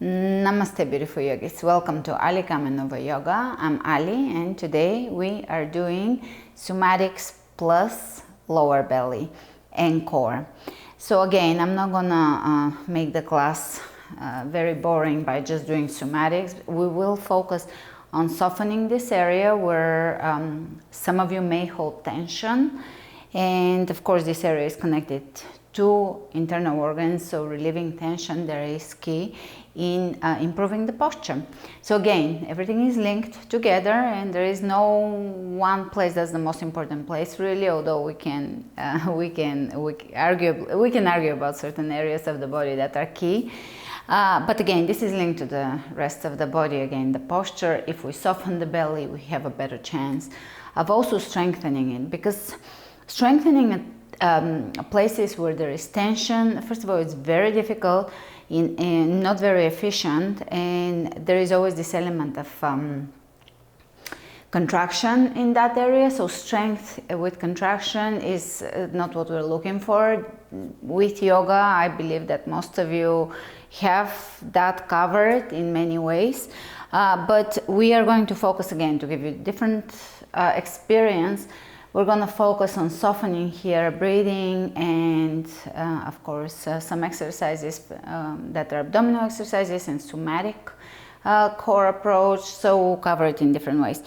Namaste, beautiful yogis. Welcome to Ali Kamenova Yoga. I'm Ali, and today we are doing Somatics plus lower belly and core. So again, I'm not gonna make the class very boring by just doing Somatics. We will focus on softening this area where some of you may hold tension, and of course this area is connected to internal organs, so relieving tension there is key in improving the posture. So again, everything is linked together, and there is no one place that's the most important place really, although we can argue about certain areas of the body that are key. But again, this is linked to the rest of the body. Again, the posture, if we soften the belly, we have a better chance of also strengthening it, because strengthening places where there is tension, first of all, it's very difficult and not very efficient, and there is always this element of contraction in that area. So strength with contraction is not what we're looking for. With yoga, I believe that most of you have that covered in many ways, but we are going to focus again to give you different experience. We're going to focus on softening here, breathing, and of course some exercises that are abdominal exercises and somatic core approach, so we'll cover it in different ways.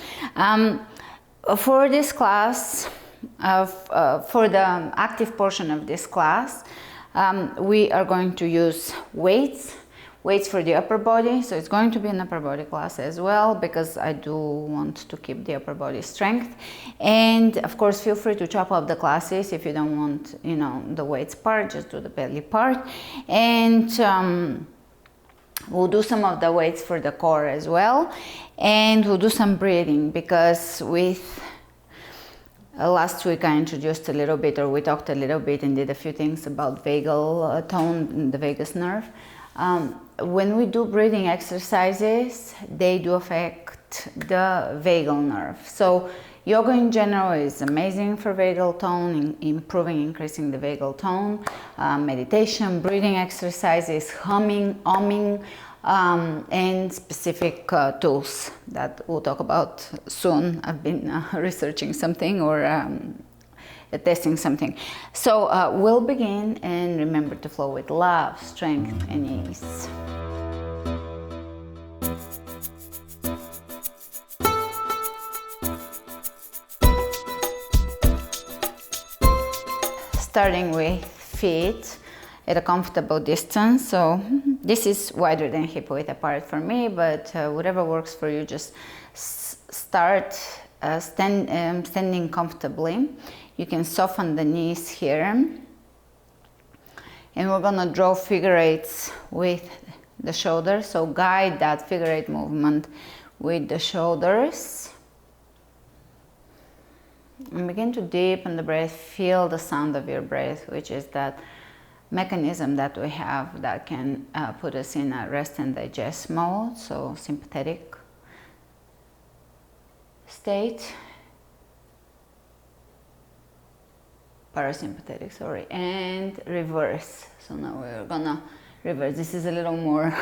For this class, for the active portion of this class, we are going to use weights for the upper body. So it's going to be an upper body class as well, because I do want to keep the upper body strength. And of course, feel free to chop up the classes if you don't want, the weights part, just do the belly part. And we'll do some of the weights for the core as well. And we'll do some breathing, because with last week I introduced a little bit, or we talked a little bit and did a few things about vagal tone, the vagus nerve. When we do breathing exercises, they do affect the vagal nerve. So yoga in general is amazing for vagal tone, increasing the vagal tone. Meditation, breathing exercises, humming, and specific tools that we'll talk about soon. I've been researching something or testing something. So we'll begin, and remember to flow with love, strength, and ease. Starting with feet at a comfortable distance. So this is wider than hip width apart for me, but whatever works for you, just start standing comfortably. You can soften the knees here, and we're gonna draw figure eights with the shoulders. So guide that figure eight movement with the shoulders. And begin to deepen the breath. Feel the sound of your breath, which is that mechanism that we have that can put us in a rest and digest mode, so sympathetic state. Parasympathetic, sorry, and reverse. So now we're gonna reverse. This is a little more,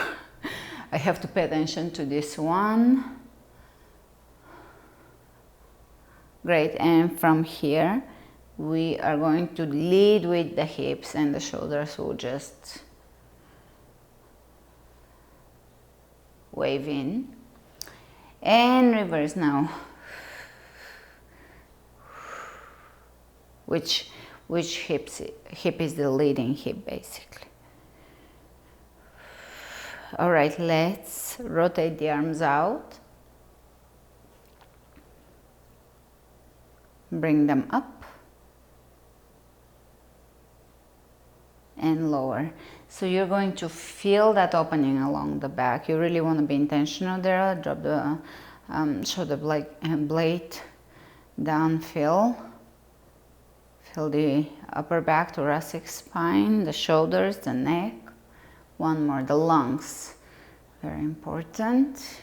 I have to pay attention to this one. Great, and from here, we are going to lead with the hips, and the shoulders will just wave in. And reverse now. Which hip is the leading hip, basically. All right, let's rotate the arms out. Bring them up and lower. So you're going to feel that opening along the back. You really want to be intentional there. Drop the shoulder blade down, feel the upper back, thoracic spine, the shoulders, the neck. One more, the lungs, very important.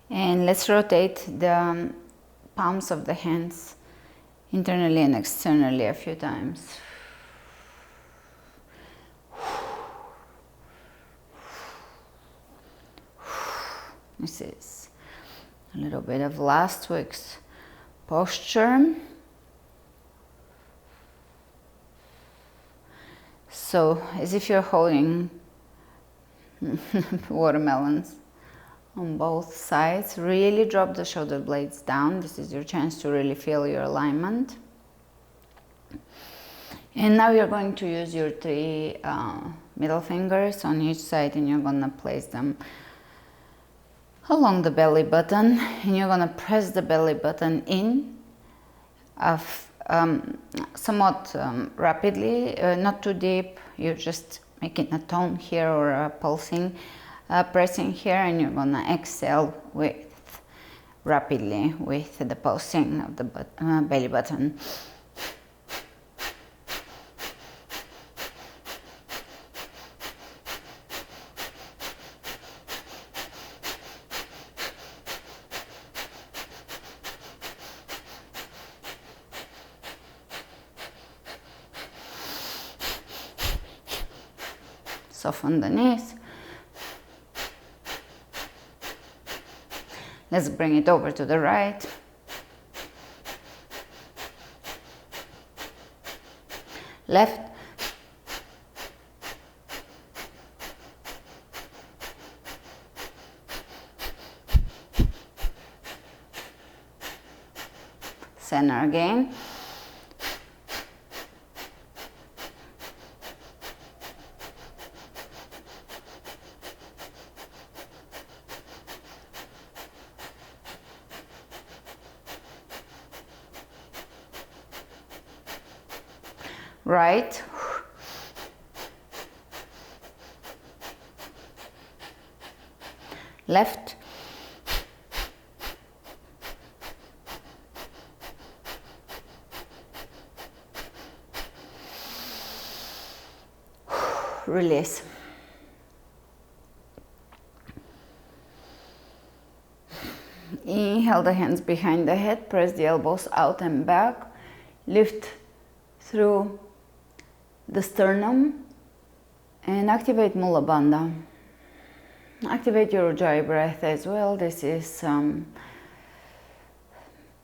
And let's rotate the palms of the hands internally and externally a few times. This is a little bit of last week's posture. So, as if you're holding watermelons on both sides, really drop the shoulder blades down. This is your chance to really feel your alignment. And now you're going to use your three middle fingers on each side, and you're going to place them along the belly button, and you're going to press the belly button in somewhat rapidly, not too deep. You're just making a tone here or a pulsing, pressing here, and you're going to exhale with rapidly with the pulsing of the belly button. Soften the knees. Let's bring it over to the right. Left. Center again. Right. Left. Release. Inhale the hands behind the head, press the elbows out and back, lift through the sternum and activate Mula Bandha. Activate your Ujjayi breath as well. This is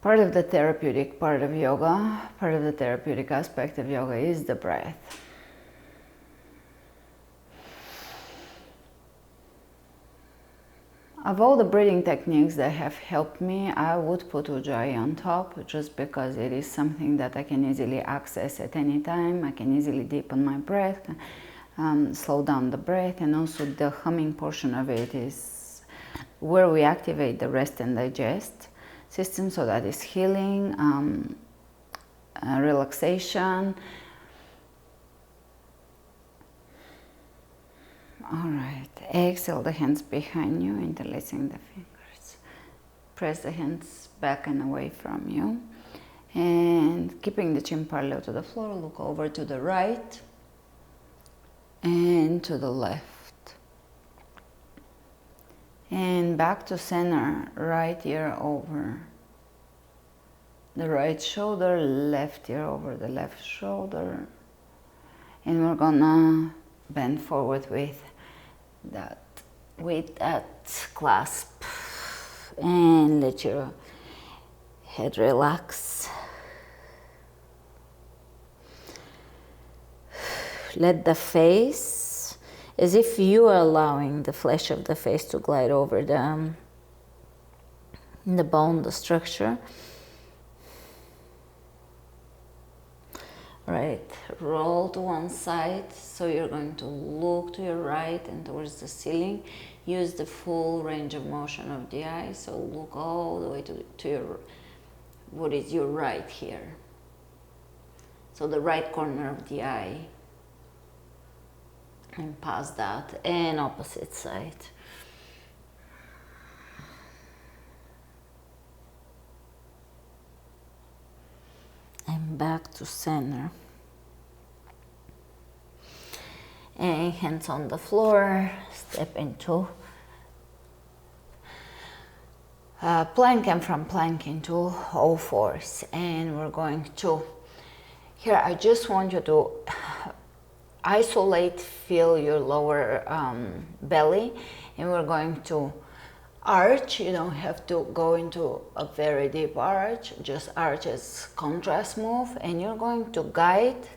part of the therapeutic part of yoga. Part of the therapeutic aspect of yoga is the breath. Of all the breathing techniques that have helped me, I would put Ujjayi on top, just because it is something that I can easily access at any time. I can easily deepen my breath, slow down the breath, and also the humming portion of it is where we activate the rest and digest system, so that is healing, relaxation. All right, exhale the hands behind you, interlacing the fingers. Press the hands back and away from you. And keeping the chin parallel to the floor, look over to the right and to the left. And back to center, right ear over the right shoulder, left ear over the left shoulder. And we're gonna bend forward with that clasp, and let your head relax. Let the face, as if you are allowing the flesh of the face to glide over the bone, the structure. Right, roll to one side, so you're going to look to your right and towards the ceiling. Use the full range of motion of the eye, so look all the way to your, what is your right here. So the right corner of the eye, and past that, and opposite side. And back to center. And hands on the floor, step into plank, and from plank into all fours. And we're going to, here I just want you to isolate, feel your lower belly, and we're going to arch. You don't have to go into a very deep arch, just arch as contrast move, and you're going to guide,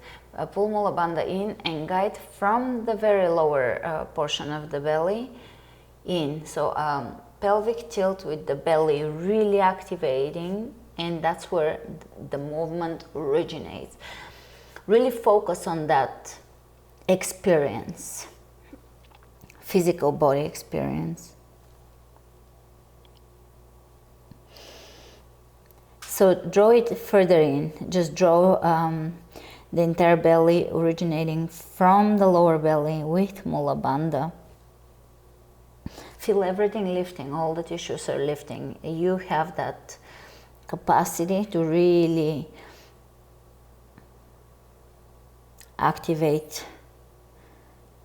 pull Mula Bandha in and guide from the very lower portion of the belly in. So pelvic tilt with the belly really activating, and that's where the movement originates. Really focus on that experience, physical body experience. So draw it further in, just draw the entire belly originating from the lower belly with Mula Bandha. Feel everything lifting, all the tissues are lifting. You have that capacity to really activate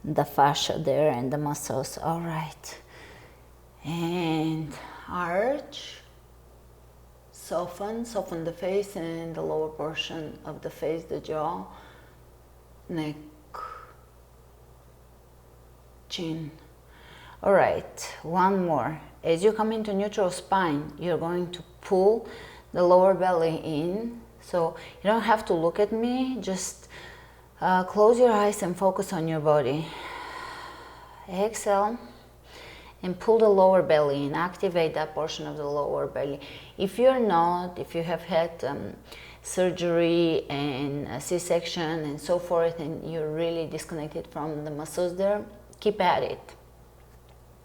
the fascia there and the muscles. All right. And arch. Soften the face and the lower portion of the face, the jaw, neck, chin. All right, one more. As you come into neutral spine, you're going to pull the lower belly in. So you don't have to look at me, just close your eyes and focus on your body. Exhale. And pull the lower belly in, activate that portion of the lower belly. If you have had surgery and a C-section and so forth, and you're really disconnected from the muscles there, keep at it.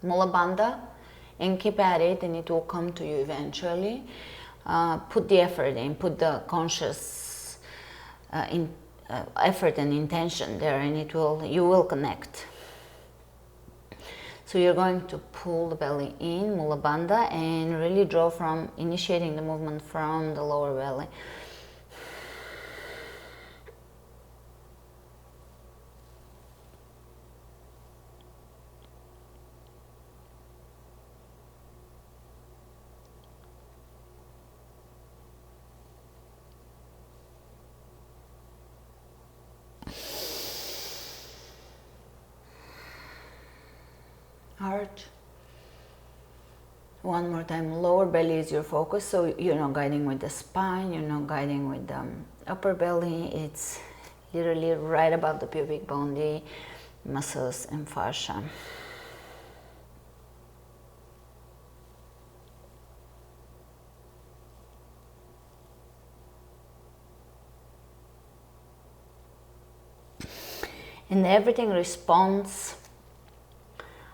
Mula Bandha, and keep at it, and it will come to you eventually. Put the effort in, put the conscious effort and intention there, and you will connect. So you're going to pull the belly in, Mula Bandha, and really draw from, initiating the movement from the lower belly. Arch. One more time, lower belly is your focus, so you're not guiding with the spine, you're not guiding with the upper belly, it's literally right above the pubic bone, the muscles and fascia. And everything responds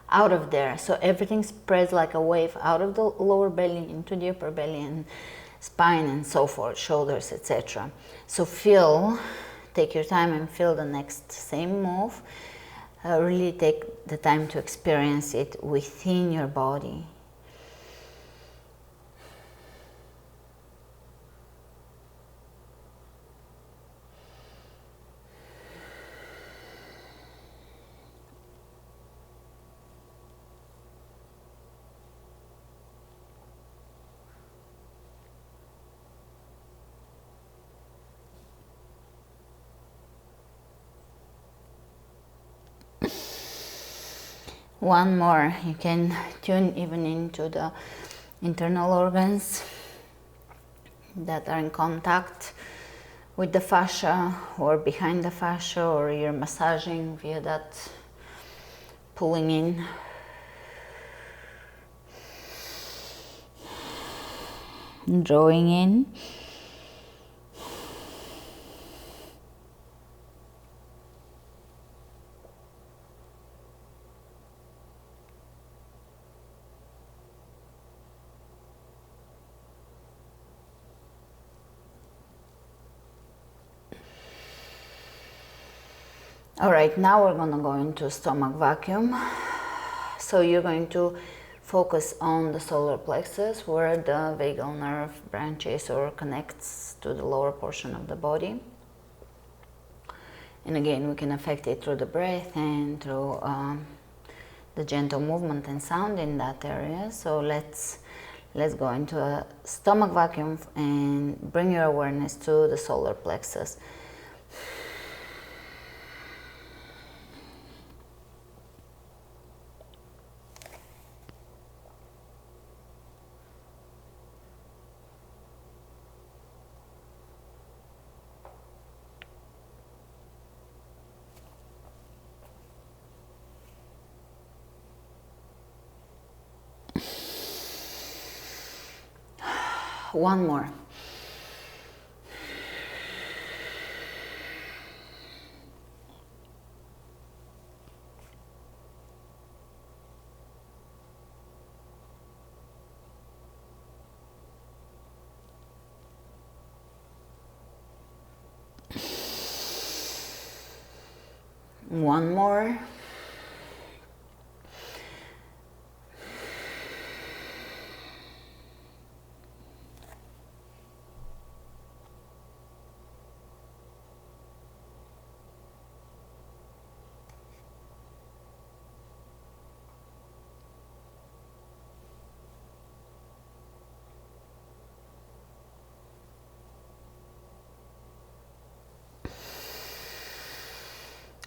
out of there, so everything spreads like a wave out of the lower belly into the upper belly and spine and so forth, shoulders, etc. So take your time and feel the next same move. Really take the time to experience it within your body. One more, you can tune even into the internal organs that are in contact with the fascia or behind the fascia, or you're massaging via that pulling in. Drawing in. All right, now we're gonna go into stomach vacuum. So you're going to focus on the solar plexus, where the vagal nerve branches or connects to the lower portion of the body. And again, we can affect it through the breath and through the gentle movement and sound in that area. So let's Let's go into a stomach vacuum and bring your awareness to the solar plexus. One more. One more.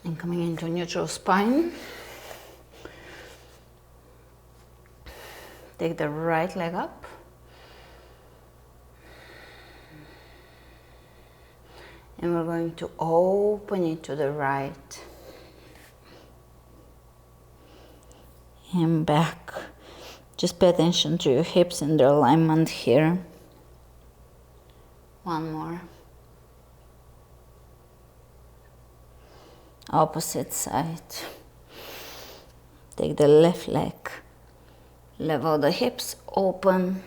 And coming into neutral spine. Take the right leg up. And we're going to open it to the right. And back. Just pay attention to your hips and their alignment here. One more. Opposite side. Take the left leg, level the hips, open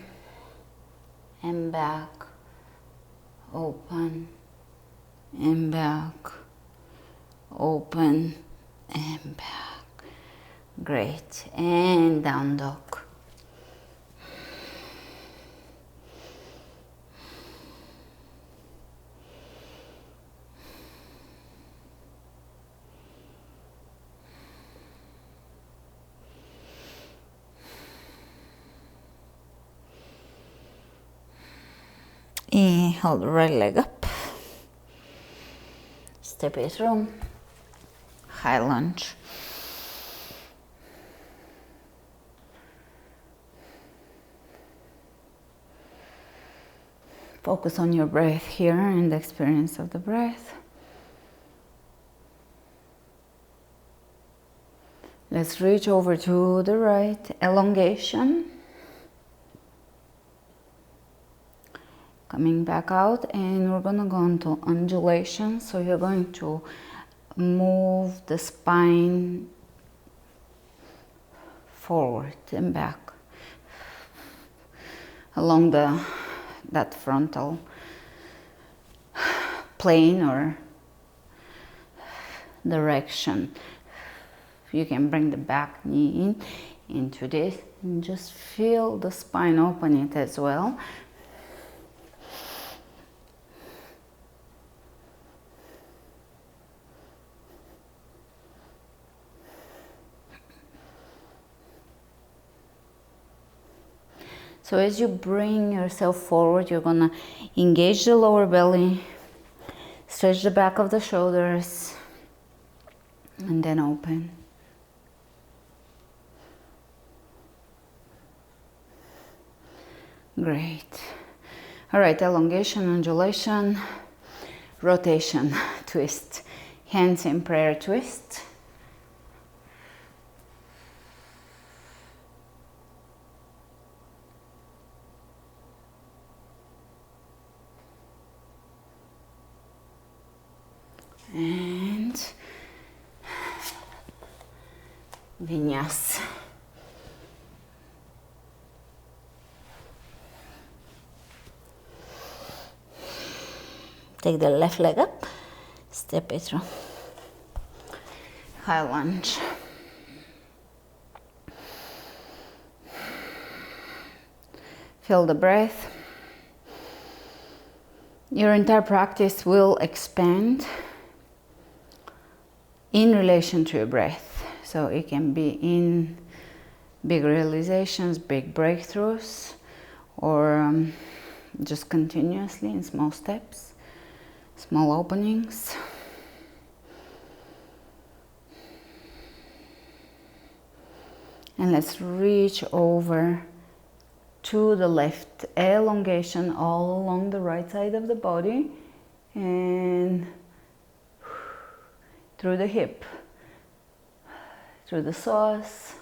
and back, open and back, open and back. Great. And down dog. And hold the right leg up. Step it through. High lunge. Focus on your breath here and the experience of the breath. Let's reach over to the right, elongation. Coming back out, and we're gonna go into undulation. So you're going to move the spine forward and back along that frontal plane or direction. You can bring the back knee into this and just feel the spine open it as well. So as you bring yourself forward, you're gonna engage the lower belly, stretch the back of the shoulders, and then open. Great. All right, elongation, undulation, rotation, twist. Hands in prayer twist. And vinyasa. Take the left leg up, step it through. High lunge. Feel the breath. Your entire practice will expand in relation to your breath. So it can be in big realizations, big breakthroughs, or just continuously in small steps, small openings. And let's reach over to the left, elongation all along the right side of the body and through the hip, through the psoas.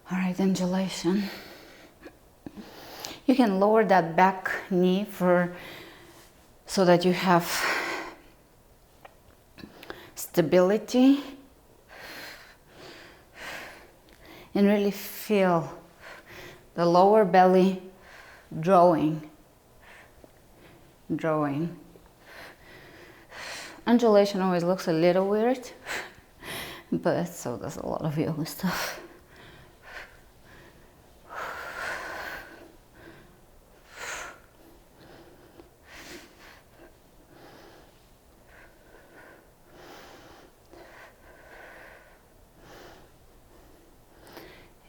All right, undulation. You can lower that back knee so that you have stability and really feel the lower belly drawing. Undulation always looks a little weird, but so does a lot of yoga stuff.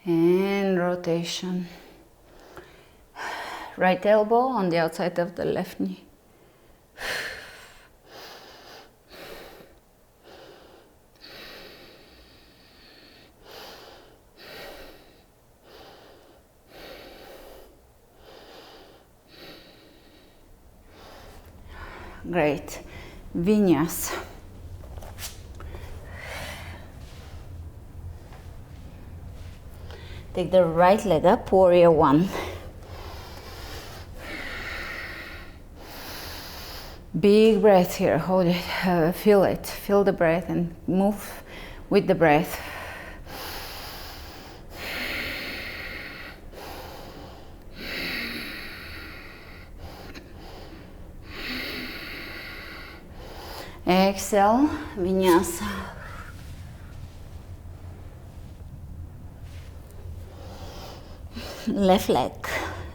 And rotation. Right elbow on the outside of the left knee. Great. Vinyasa. Take the right leg up, warrior one. Big breath here, hold it, feel the breath and move with the breath. Exhale, vinyasa. Left leg,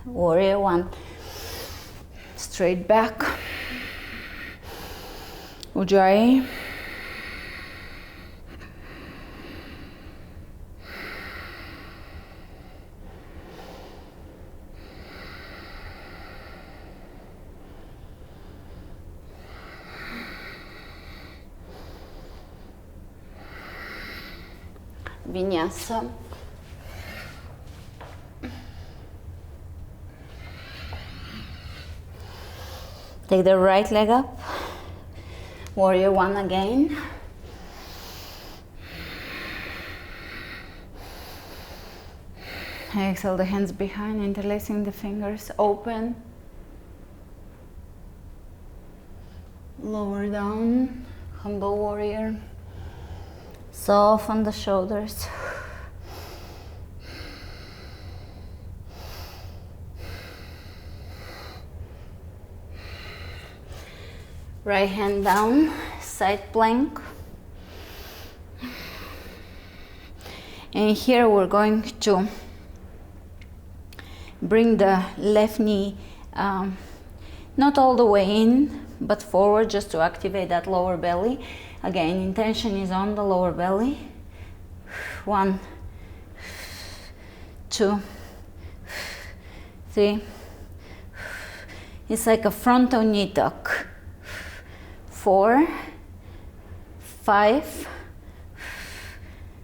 warrior one, straight back, ujjayi, vinyasa. Take the right leg up, warrior one again. Exhale the hands behind, interlacing the fingers, open. Lower down, humble warrior. Soften the shoulders. Right hand down, side plank. And here we're going to bring the left knee not all the way in, but forward, just to activate that lower belly. Again, intention is on the lower belly. 1, 2, 3. It's like a frontal knee tuck. 4, 5,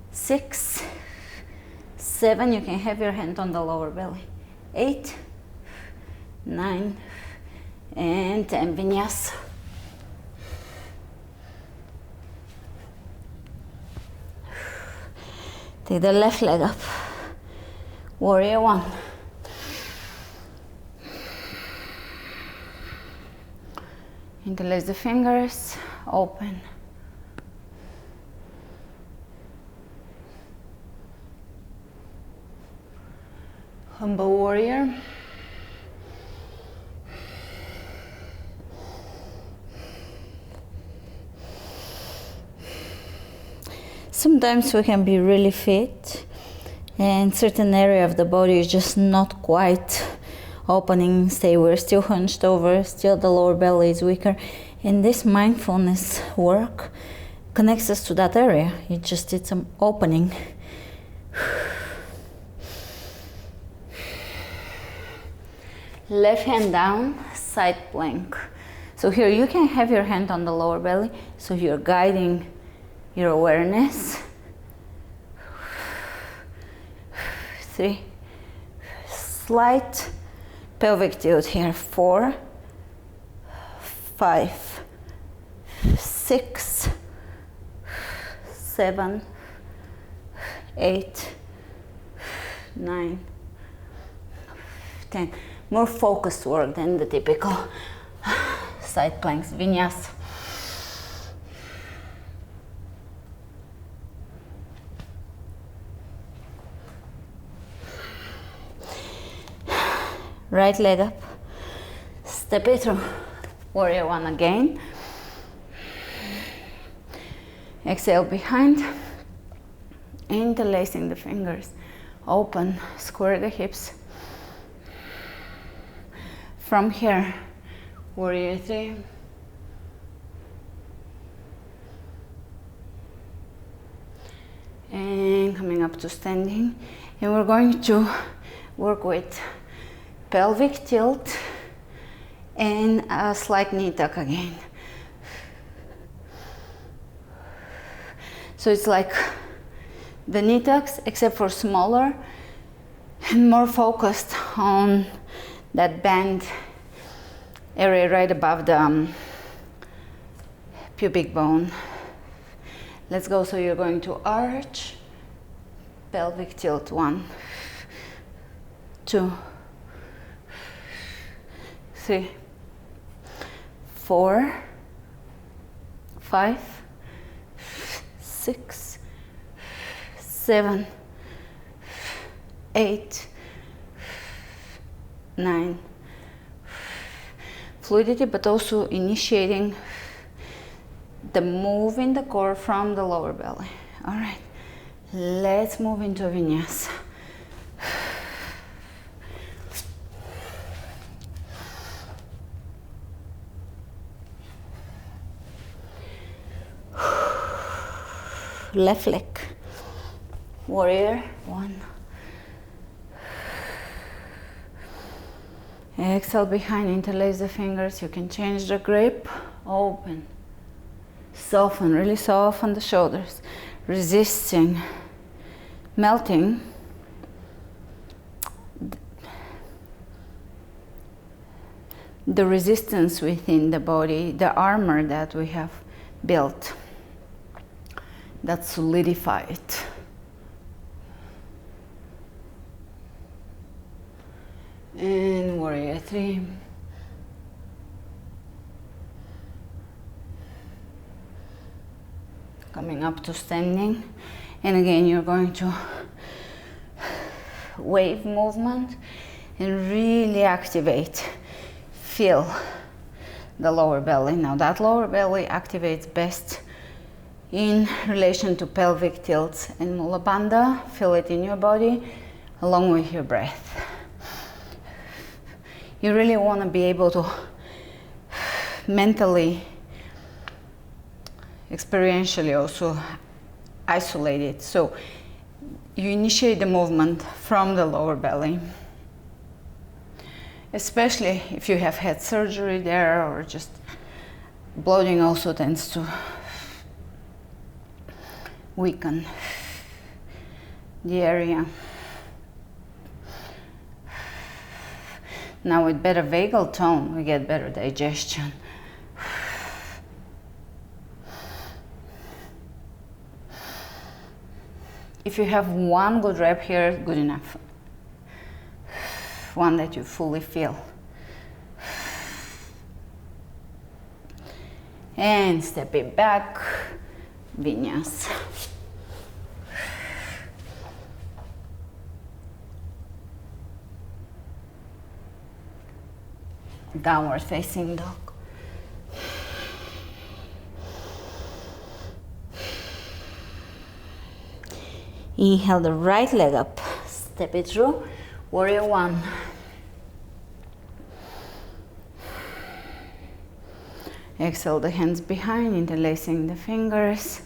6, 7. You can have your hand on the lower belly. 8, 9, and 10. Vinyasa. Take the left leg up. Warrior one. Interlace the fingers, open. Humble warrior. Sometimes we can be really fit and certain area of the body is just not quite opening. We're still hunched over, still the lower belly is weaker, And this mindfulness work connects us to that area. You just did some opening. Left hand down, side plank. So here you can have your hand on the lower belly, so you're guiding your awareness. 3, slight pelvic tilt here. 4, 5, 6, 7, 8, 9, 10. More focused work than the typical side planks, vinyasa. Right leg up, step it through, warrior one again. Exhale behind, interlacing the fingers, open, square the hips. From here, warrior 3. And coming up to standing. And we're going to work with pelvic tilt and a slight knee tuck again. So it's like the knee tucks, except for smaller and more focused on that band area right above the pubic bone. Let's go. So you're going to arch, pelvic tilt. 1, 2, 3, 4, 5, 6, 7, 8, 9. Fluidity, but also initiating the move in the core from the lower belly. All right, let's move into vinyasa. Left leg, warrior 1. Exhale behind, interlace the fingers. You can change the grip, open, soften, really soften the shoulders, resisting, melting the resistance within the body, the armor that we have built, that solidified. And warrior 3. Coming up to standing. And again, you're going to wave movement and really activate, feel the lower belly. Now that lower belly activates best in relation to pelvic tilts and mula bandha. Feel it in your body along with your breath. You really want to be able to mentally, experientially also isolate it. So you initiate the movement from the lower belly, especially if you have had surgery there, or just bloating also tends to weaken the area. Now with better vagal tone, we get better digestion. If you have one good rep here, good enough. One that you fully feel. And step it back, vinyasa. Downward facing dog. Inhale the right leg up, step it through, warrior 1. Exhale the hands behind, interlacing the fingers.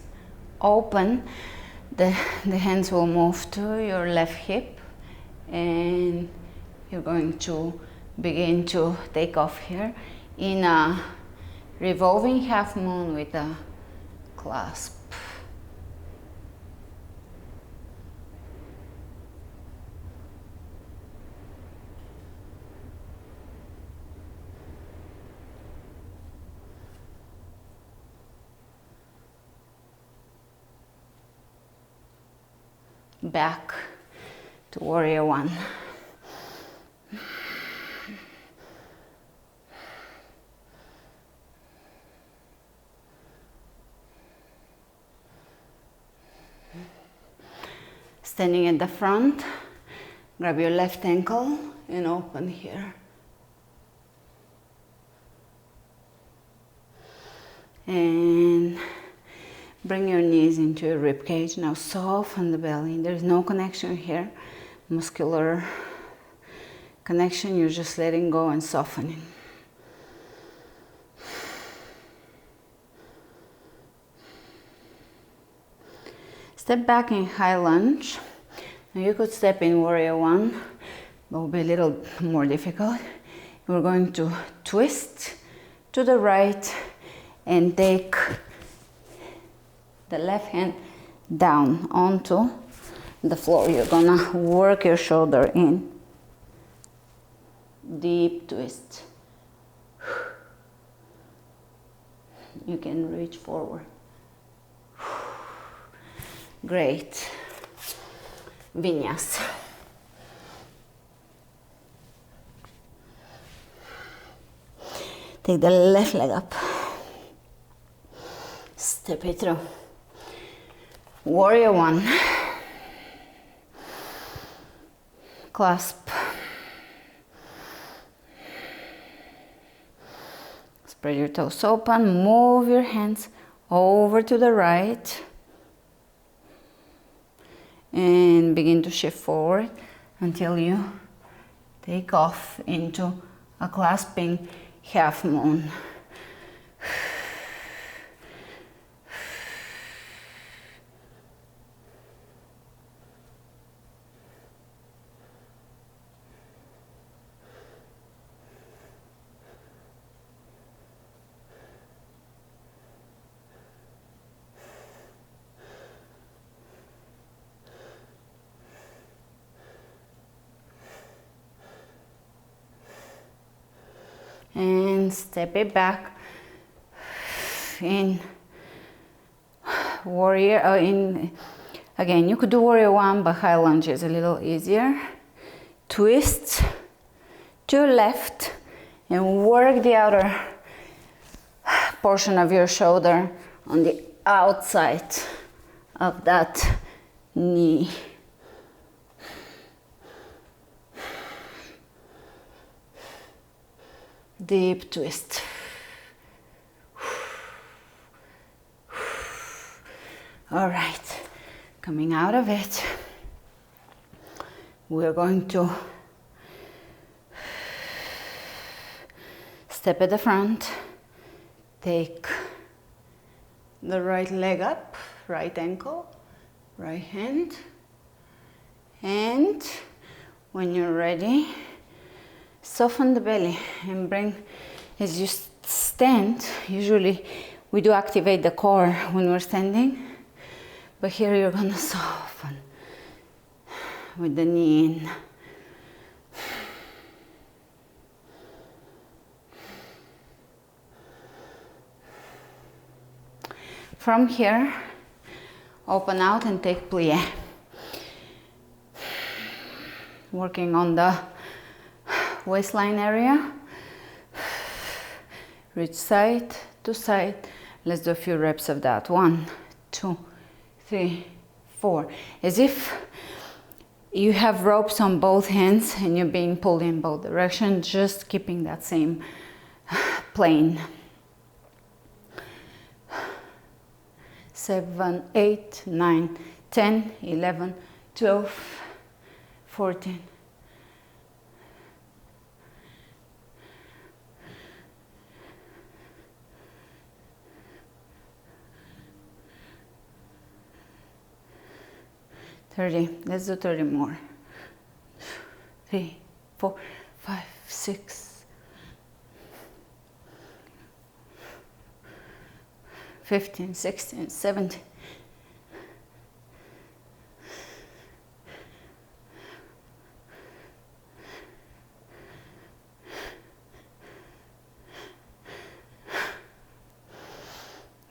Open. The hands will move to your left hip, and you're going to begin to take off here in a revolving half moon with a clasp. Back to warrior one. Standing at the front, grab your left ankle and open here. And bring your knees into your rib cage. Now soften the belly. There's no connection here, muscular connection. You're just letting go and softening. Step back in high lunge. Now you could step in warrior one, but it will be a little more difficult. We're going to twist to the right and take the left hand down onto the floor. You're gonna work your shoulder in. Deep twist. You can reach forward. Great. Vinyasa. Take the left leg up. Step it through. Warrior one. Clasp. Spread your toes open. Move your hands over to the right. And begin to shift forward until you take off into a clasping half moon. And step it back in warrior, again you could do warrior one, but high lunge is a little easier. Twist to your left and work the outer portion of your shoulder on the outside of that knee. Deep twist. All right, coming out of it, we're going to step at the front, take the right leg up, right ankle, right hand, and when you're ready, soften the belly and bring, as you stand, usually we do activate the core when we're standing, but here you're gonna soften with the knee in. From here, open out and take plie. Working on the waistline area. Reach side to side. Let's do a few reps of that. 1, 2, 3, 4. As if you have ropes on both hands and you're being pulled in both directions, just keeping that same plane. 7, 8, 9, 10, 11, 12, 14. 30. Let's do 30 more. 3, 4, 5, 6, 15, 16, 17.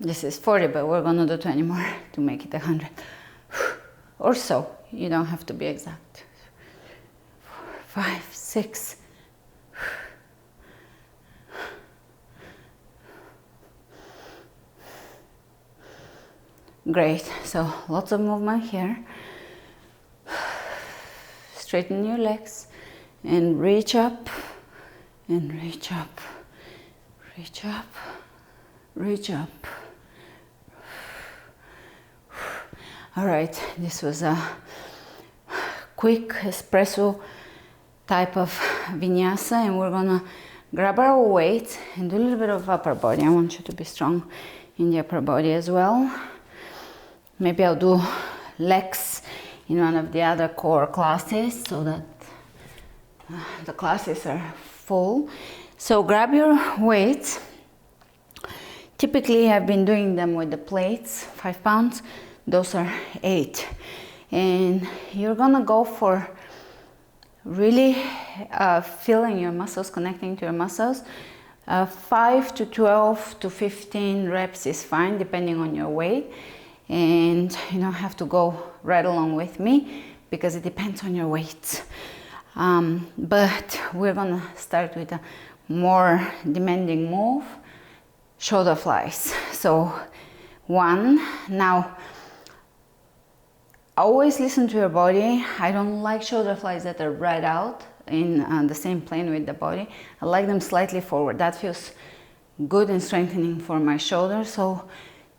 This is 40, but we're gonna do 20 more to make it 100. Or so, you don't have to be exact. 4, 5, 6. Great, so lots of movement here. Straighten your legs and reach up and reach up, reach up, reach up. All right, this was a quick espresso type of vinyasa, and we're gonna grab our weight and do a little bit of upper body. I want you to be strong in the upper body as well. Maybe I'll do legs in one of the other core classes so that the classes are full. So grab your weights. Typically I've been doing them with the plates, 5 pounds. Those are 8. And you're gonna go for really feeling your muscles, connecting to your muscles. 5 to 12 to 15 reps is fine depending on your weight. And you don't have to go right along with me because it depends on your weight. But we're gonna start with a more demanding move, shoulder flies. So 1, now always listen to your body. I don't like shoulder flies that are right out in the same plane with the body. I like them slightly forward. That feels good and strengthening for my shoulders. So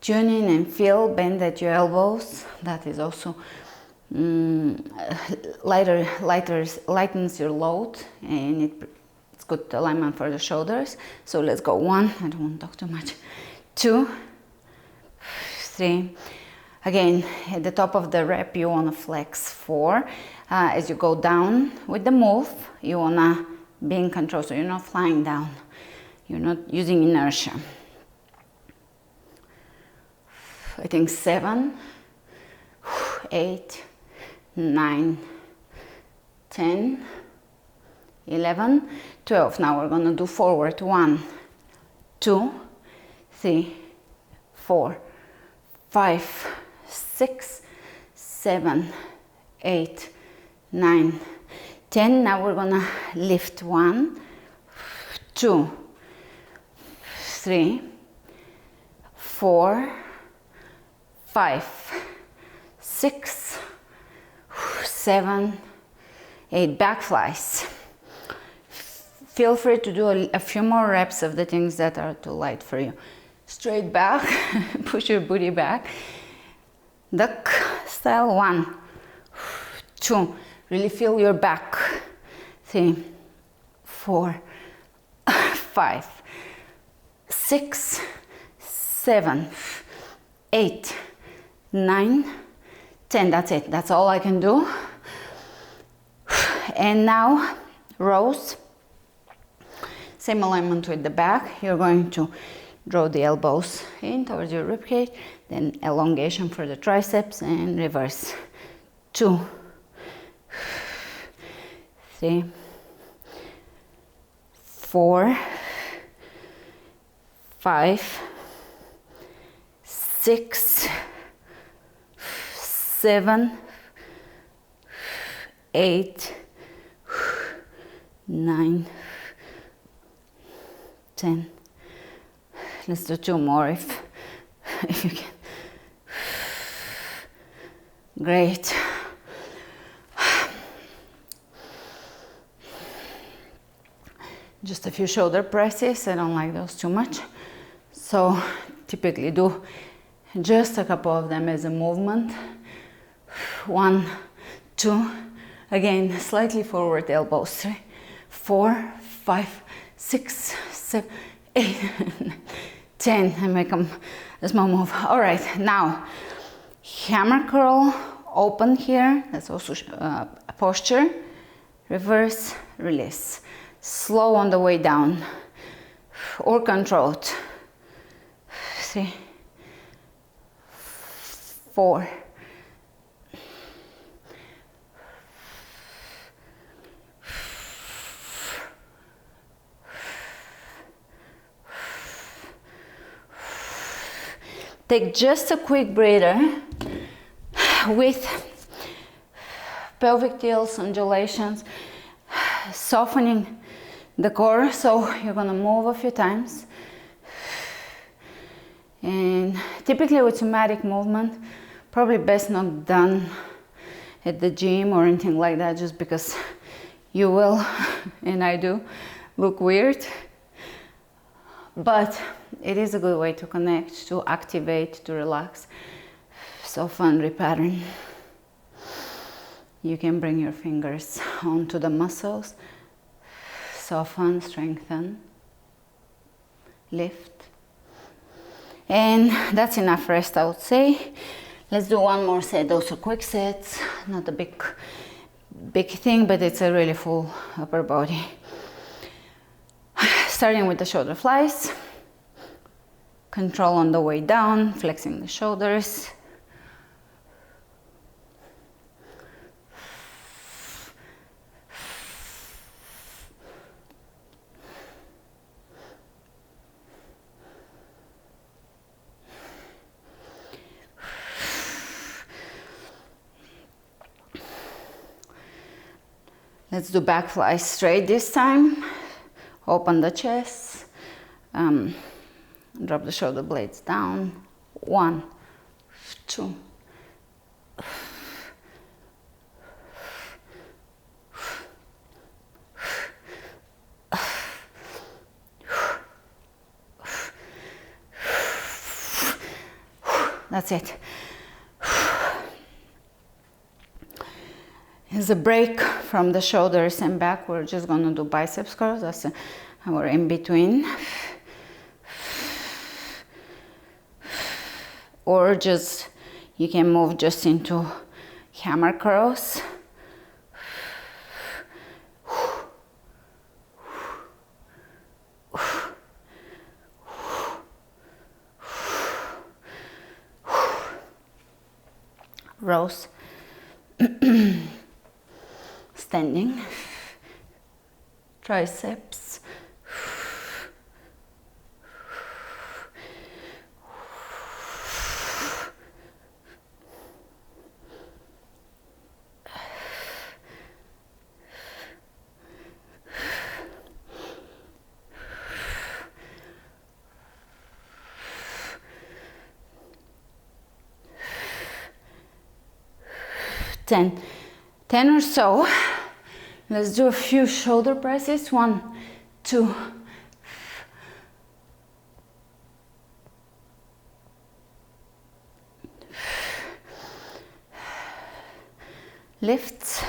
tune in and feel, bend at your elbows. That is also lightens your load, and it's good alignment for the shoulders. So let's go. 1, I don't want to talk too much. 2, 3. Again, at the top of the rep, you want to flex. 4. As you go down with the move, you want to be in control, so you're not flying down. You're not using inertia. I think 7, 8, 9, 10, 11, 12. Now we're going to do forward. 1, 2, 3, 4, 5, 6, 7, 8, 9, 10. Now we're gonna lift. 1, 2, 3, 4, 5, 6, 7, 8. Back flies. Feel free to do a few more reps of the things that are too light for you. Straight back, push your booty back. Duck style. 1, 2, really feel your back. 3, 4, 5, 6, 7, 8, 9, 10. That's it. That's all I can do. And now rows. Same alignment with the back. You're going to draw the elbows in towards your ribcage, then elongation for the triceps, and reverse. 2, 3, 4, 5, 6, 7, 8, 9, 10. Let's do 2 more if you can. Great. Just a few shoulder presses. I don't like those too much. So typically do just a couple of them as a movement. 1, 2. Again, slightly forward elbows. 3, 4, 5, 6, 7, 8, 10. And make them a small move. All right, now hammer curl open here, that's also a posture. Reverse, release. Slow on the way down, or controlled. 3, 4, 5. Take just a quick breather with pelvic tilts, undulations, softening the core. So you're gonna move a few times. And typically with somatic movement, probably best not done at the gym or anything like that, just because you will, and I do, look weird. But it is a good way to connect, to activate, to relax, soften, repattern. You can bring your fingers onto the muscles, soften, strengthen, lift. And that's enough rest, I would say. Let's do one more set. Those are quick sets, not a big thing, but it's a really full upper body. Starting with the shoulder flies. Control on the way down, flexing the shoulders. Let's do back flies straight this time. Open the chest. Drop the shoulder blades down. 1, 2. That's it. As a break from the shoulders and back, we're just gonna do biceps curls. That's our in between. Or just, you can move just into hammer curls. Rows. Standing. Triceps. Ten or so. Let's do a few shoulder presses. 1, 2. Lifts.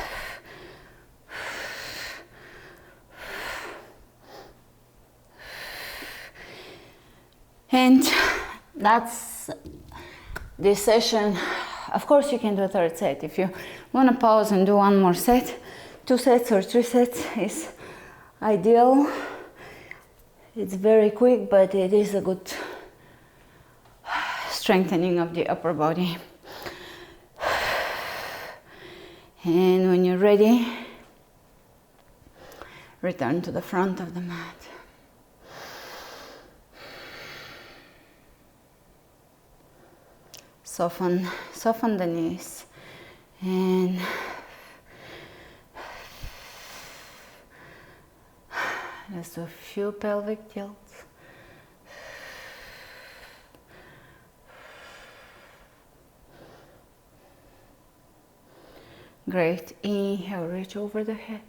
And that's this session. Of course, you can do a third set. If you want to pause and do one more set, 2 sets or 3 sets is ideal. It's very quick, but it is a good strengthening of the upper body. And when you're ready, return to the front of the mat. Soften the knees, and let's do a few pelvic tilts. Great. Inhale, reach over the head.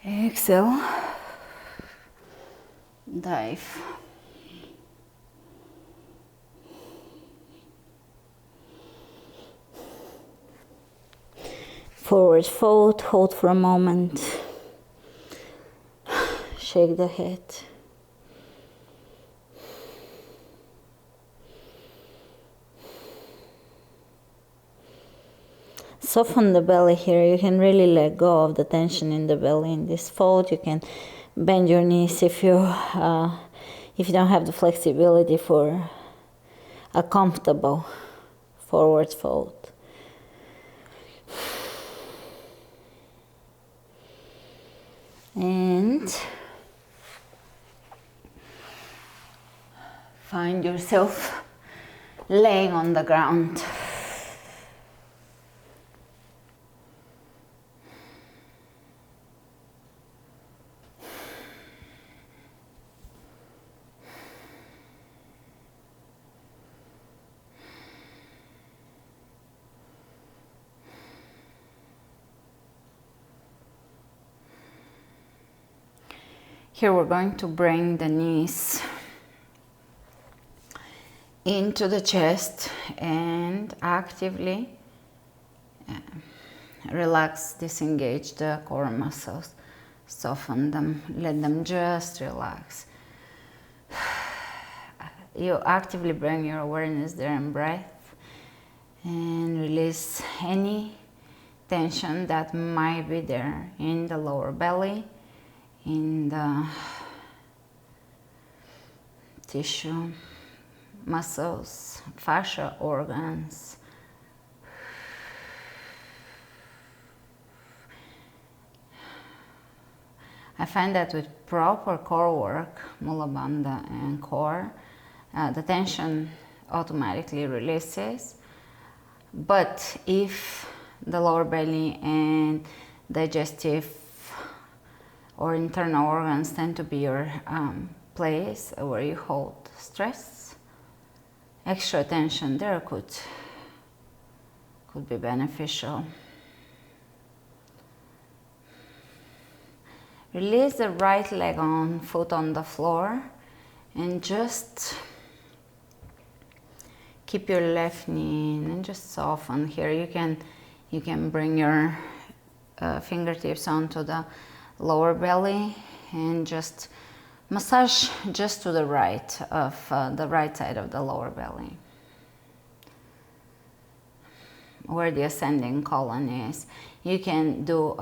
Exhale, dive. Forward fold, hold for a moment. Shake the head. soften the belly here. You can really let go of the tension in the belly in this fold. You can bend your knees if you don't have the flexibility for a comfortable forward fold. And find yourself laying on the ground. Here we're going to bring the knees into the chest and actively relax, disengage the core muscles, soften them, let them just relax. You actively bring your awareness there in breath and release any tension that might be there in the lower belly, in the tissue, muscles, fascia, organs. I find that with proper core work, Mula Bandha and core, the tension automatically releases. But if the lower belly and digestive or internal organs tend to be your place where you hold stress, extra tension there could be beneficial. Release the right leg on, foot on the floor, and just keep your left knee in and just soften. Here you can bring your fingertips onto the lower belly and just massage just to the right of the right side of the lower belly, where the ascending colon is. You can do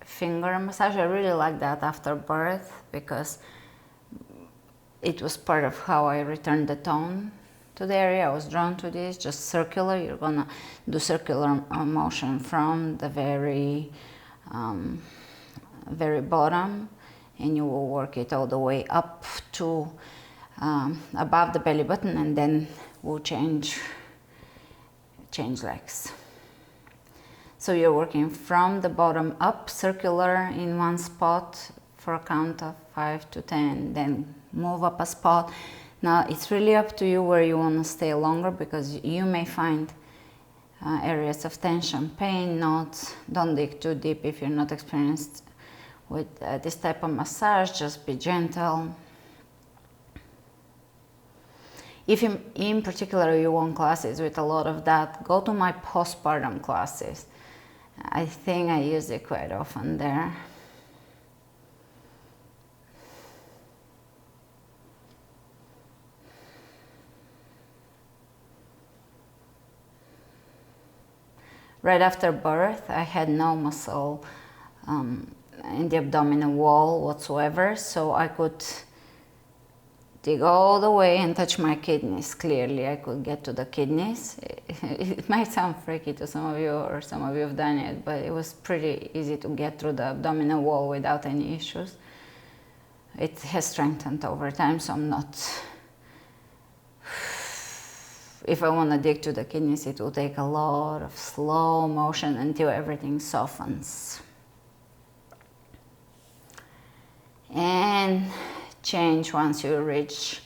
finger massage. I really like that after birth because it was part of how I returned the tone to the area. I was drawn to this, just circular. You're gonna do circular motion from the very bottom, and you will work it all the way up to above the belly button, and then we'll change legs. So you're working from the bottom up, circular in one spot for a count of 5 to 10, then move up a spot. Now it's really up to you where you want to stay longer, because you may find areas of tension, pain, knots. Don't dig too deep if you're not experienced with this type of massage. Just be gentle. If in particular you want classes with a lot of that, go to my postpartum classes. I think I use it quite often there. Right after birth, I had no muscle in the abdominal wall whatsoever, so I could dig all the way and touch my kidneys. Clearly, I could get to the kidneys. It might sound freaky to some of you, or some of you have done it, but it was pretty easy to get through the abdominal wall without any issues. It has strengthened over time, so I'm not... If I want to dig to the kidneys, it will take a lot of slow motion until everything softens. And change once you reach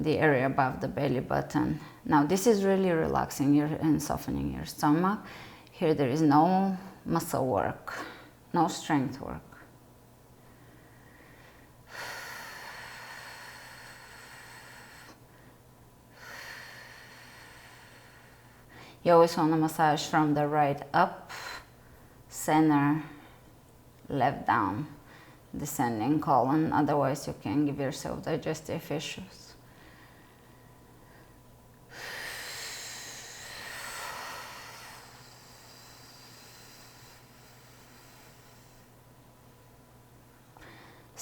the area above the belly button. Now this is really relaxing and softening your stomach. Here there is no muscle work, no strength work. You always want to massage from the right up, center, left down, descending colon. Otherwise you can give yourself digestive issues.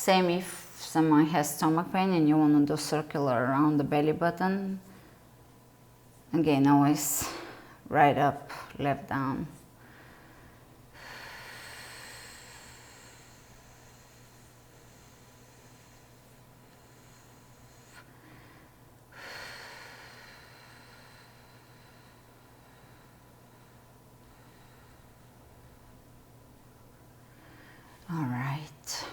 Same if someone has stomach pain and you want to do circular around the belly button. Again, always right up, left down. All right.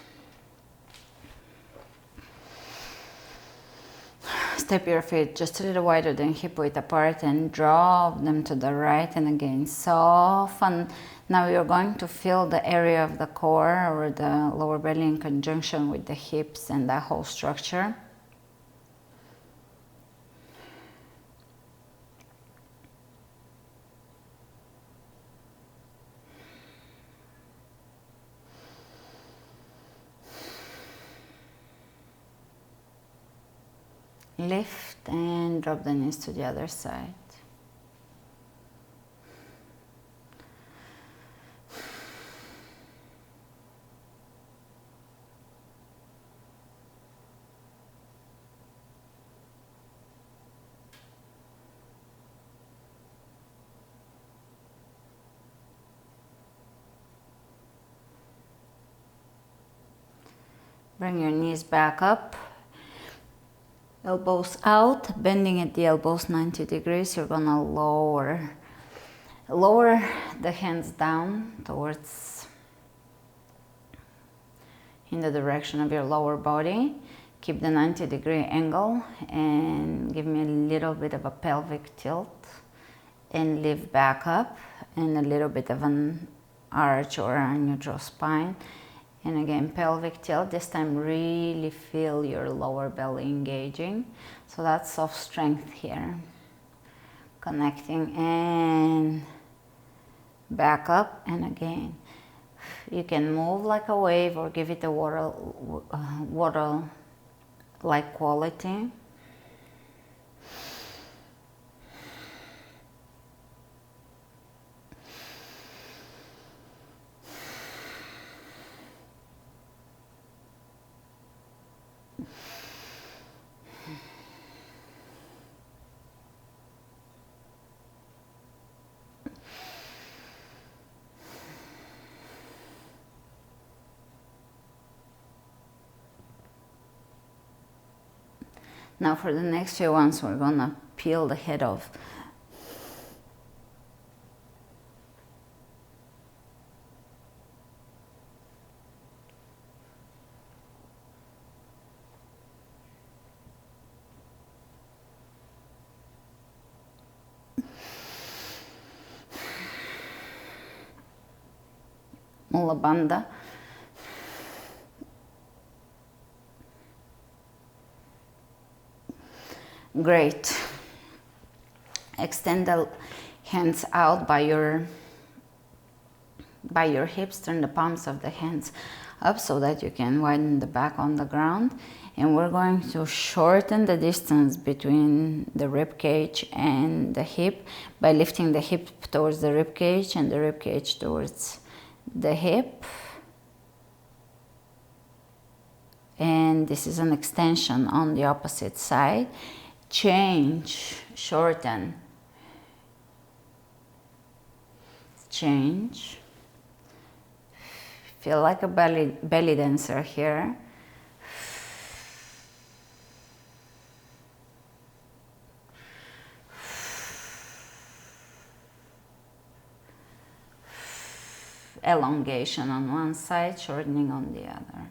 Step your feet just a little wider than hip width apart and drop them to the right, and again soften. Now you're going to feel the area of the core or the lower belly in conjunction with the hips and that whole structure. Lift and drop the knees to the other side. Bring your knees back up. Elbows out, bending at the elbows 90 degrees. You're gonna lower the hands down towards in the direction of your lower body. Keep the 90-degree angle and give me a little bit of a pelvic tilt and lift back up and a little bit of an arch or a neutral spine. And again, pelvic tilt. This time really feel your lower belly engaging. So that's soft strength here. Connecting and back up, and again. You can move like a wave or give it a water-like quality. Now for the next few ones, we're gonna peel the head off. Mula Bandha. Great. Extend the hands out by your hips. Turn the palms of the hands up so that you can widen the back on the ground. And we're going to shorten the distance between the rib cage and the hip by lifting the hip towards the rib cage and the rib cage towards the hip. And this is an extension on the opposite side. Change, shorten, change. Feel like a belly dancer here. Elongation on one side, shortening on the other.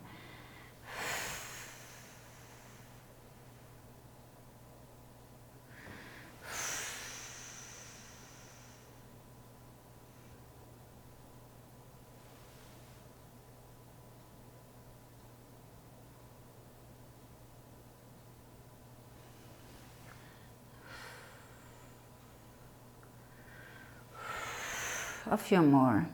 A few more.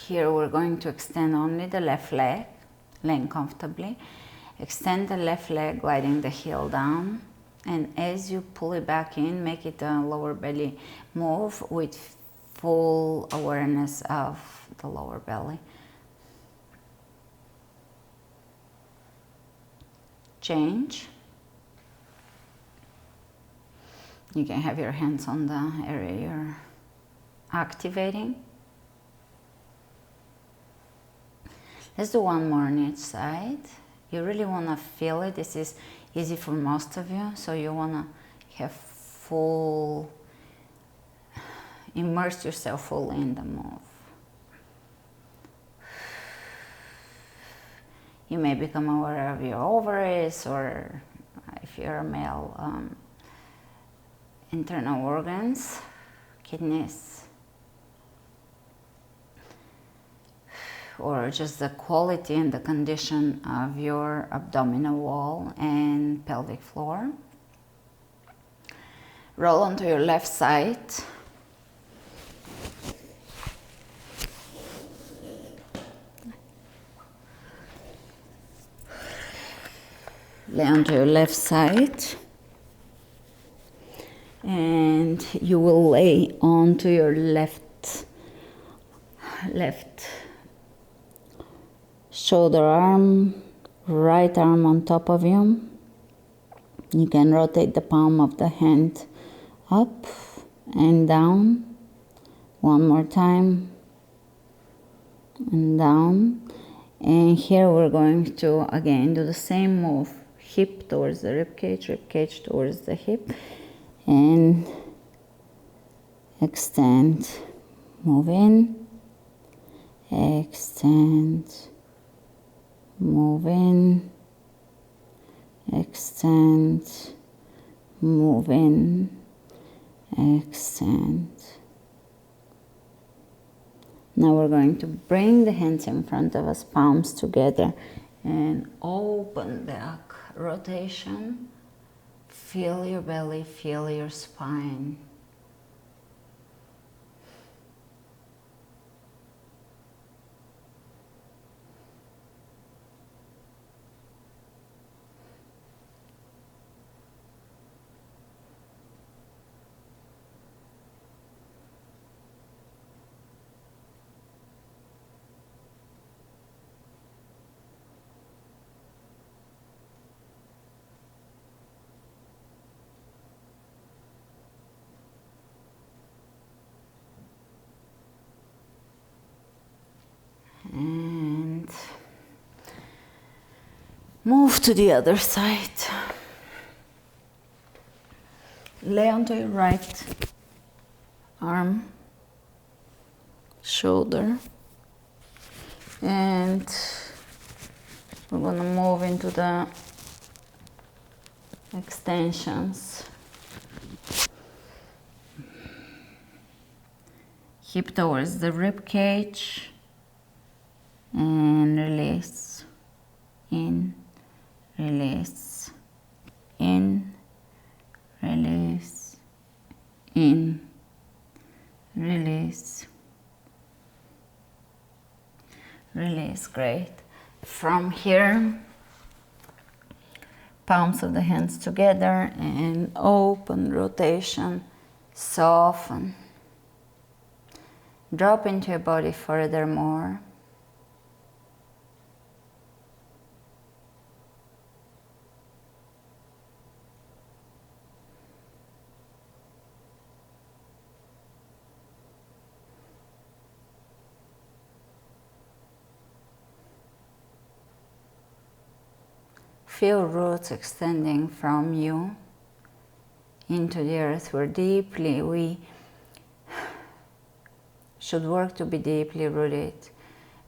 Here we're going to extend only the left leg, laying comfortably. Extend the left leg, gliding the heel down. And as you pull it back in, make it a lower belly move with full awareness of the lower belly. Change. You can have your hands on the area you're activating. Let's do one more on each side. You really want to feel it. This is easy for most of you, so you want to have full, immerse yourself fully in the move. You may become aware of your ovaries, or if you're a male, internal organs, kidneys, or just the quality and the condition of your abdominal wall and pelvic floor. Roll onto your left side. Lay onto your left side. And you will lay onto your left shoulder arm, right arm on top of you. You can rotate the palm of the hand up and down. One more time. And down. And here we're going to again do the same move. Hip towards the rib cage towards the hip. And extend, move in, extend, move in, extend, move in, extend. Now we're going to bring the hands in front of us, palms together, and open back, rotation. Feel your belly, feel your spine. And move to the other side. Lay onto your right arm, shoulder, and we're going to move into the extensions. Hip towards the rib cage. And release, in, release, in, release, in, release, release. Great. From here, palms of the hands together and open, rotation, soften. Drop into your body furthermore. Feel roots extending from you into the earth. We should work to be deeply rooted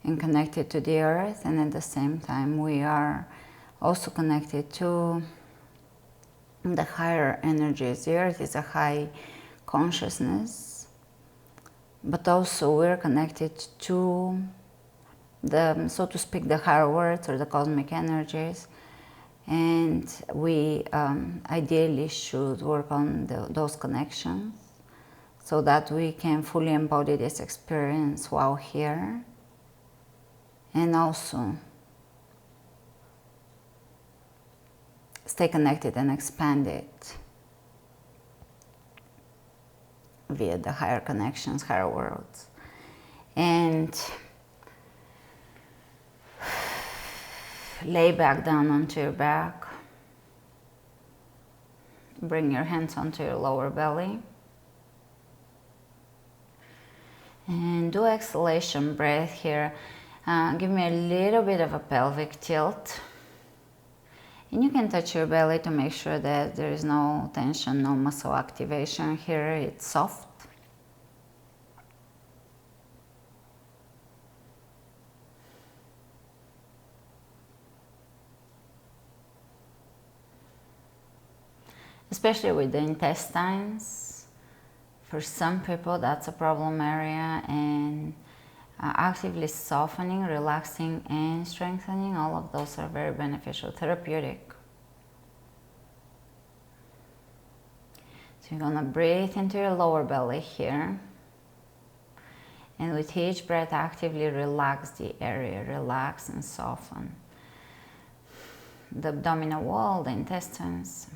and connected to the earth, and at the same time we are also connected to the higher energies. The earth is a high consciousness, but also we're connected to the, so to speak, the higher worlds or the cosmic energies. And we ideally should work on those connections so that we can fully embody this experience while here, and also stay connected and expanded via the higher connections, higher worlds. And lay back down onto your back. Bring your hands onto your lower belly. And do exhalation breath here. Give me a little bit of a pelvic tilt. And you can touch your belly to make sure that there is no tension, no muscle activation here. It's soft. Especially with the intestines. For some people, that's a problem area, and actively softening, relaxing, and strengthening, all of those are very beneficial, therapeutic. So you're gonna breathe into your lower belly here, and with each breath, actively relax the area, relax and soften the abdominal wall, the intestines,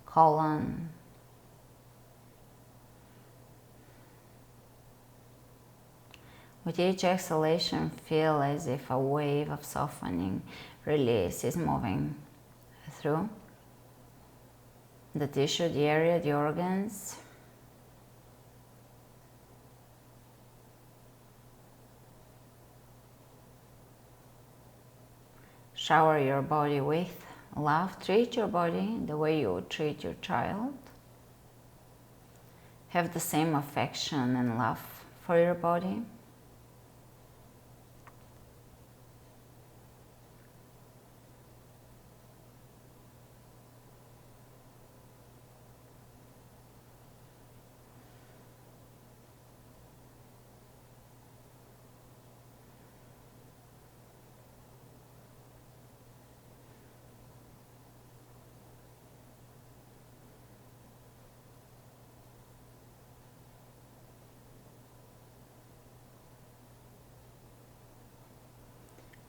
colon. With each exhalation, feel as if a wave of softening, release is moving through the tissue, the area, the organs. Shower your body with love. Treat your body the way you would treat your child. Have the same affection and love for your body.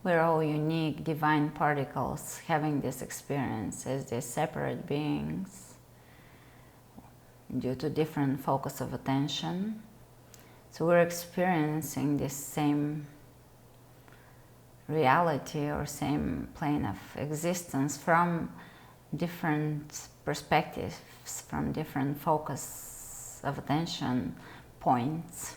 We're all unique, divine particles having this experience as these separate beings due to different focus of attention. So we're experiencing this same reality or same plane of existence from different perspectives, from different focus of attention points.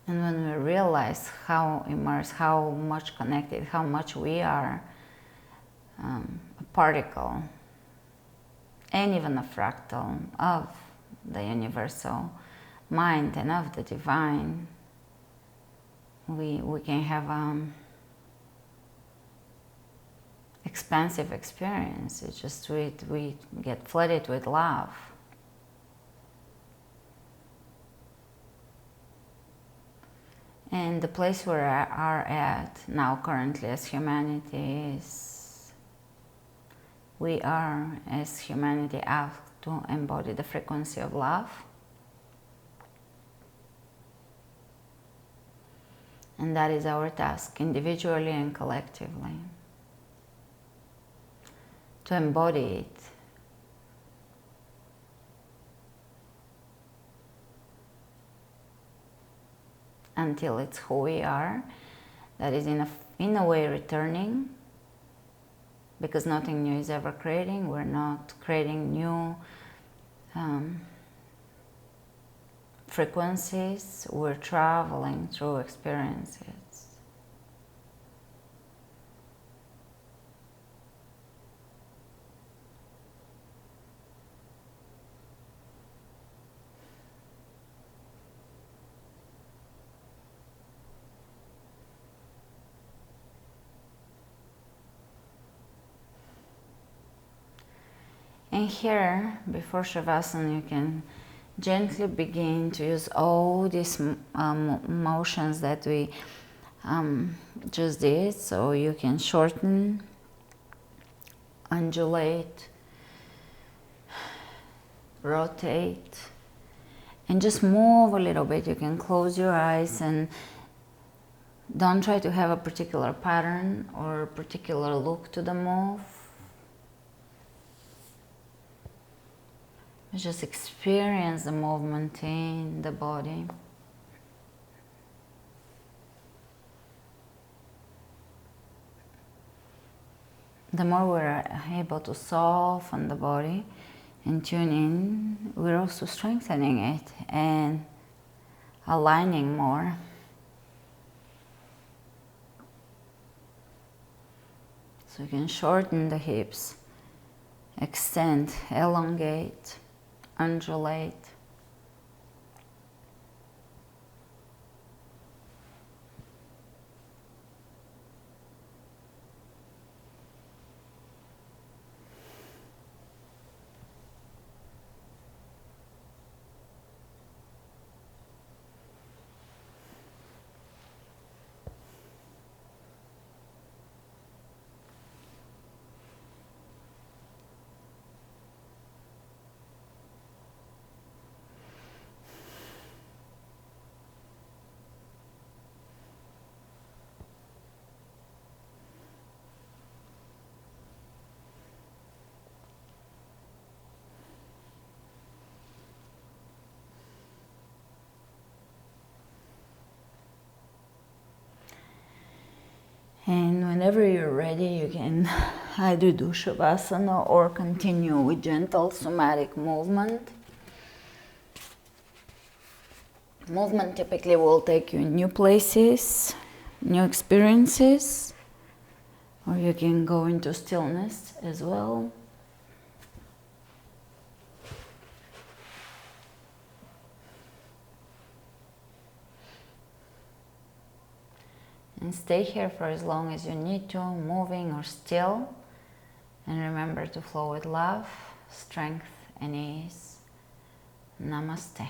And when we realize how immersed, how much connected, how much we are a particle and even a fractal of the universal mind and of the divine, we can have expansive experience. It's just we get flooded with love. And the place where we are at now currently as humanity is, we are as humanity asked to embody the frequency of love. And that is our task, individually and collectively, to embody it. Until it's who we are, that is in a way returning, because nothing new is ever creating. We're not creating new frequencies, we're traveling through experiences. And here, before Shavasana, you can gently begin to use all these motions that we just did. So you can shorten, undulate, rotate, and just move a little bit. You can close your eyes and Don't try to have a particular pattern or particular look to the move. Just experience the movement in the body. The more we're able to soften the body and tune in, we're also strengthening it and aligning more. So you can shorten the hips, extend, elongate, undulate. And whenever you're ready, you can either do Shavasana or continue with gentle somatic movement. Movement typically will take you in new places, new experiences, or you can go into stillness as well. And stay here for as long as you need to, moving or still. And remember to flow with love, strength, and ease. Namaste.